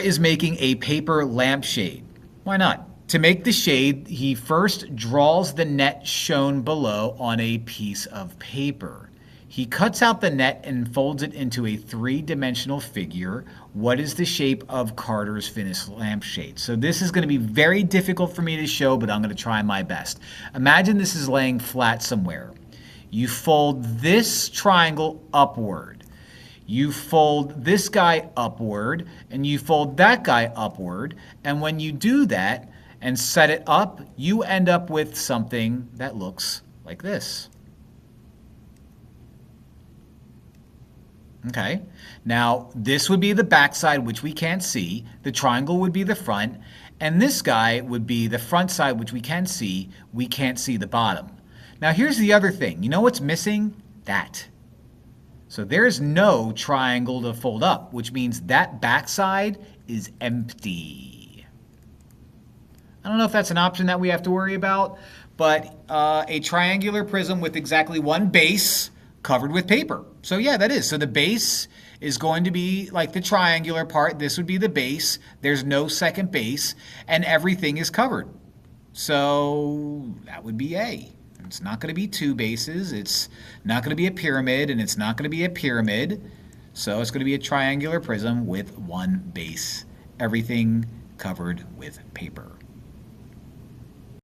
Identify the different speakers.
Speaker 1: is making a paper lampshade. Why not? To make the shade, he first draws the net shown below on a piece of paper. He cuts out the net and folds it into a three-dimensional figure. What is the shape of Carter's finished lampshade? So this is going to be very difficult for me to show, but I'm going to try my best. Imagine this is laying flat somewhere. You fold this triangle upward. You fold this guy upward, and you fold that guy upward. And when you do that and set it up, you end up with something that looks like this. Okay, now this would be the back side, which we can't see. The triangle would be the front, and this guy would be the front side, which we can see. We can't see the bottom. Now here's the other thing. You know what's missing? That. So there's no triangle to fold up, which means that back side is empty. I don't know if that's an option that we have to worry about, but a triangular prism with exactly one base covered with paper. So yeah, that is. So the base is going to be like the triangular part. This would be the base. There's no second base, and everything is covered. So that would be A. It's not going to be two bases. It's not going to be a pyramid, and it's not going to be a pyramid. So it's going to be a triangular prism with one base. Everything covered with paper.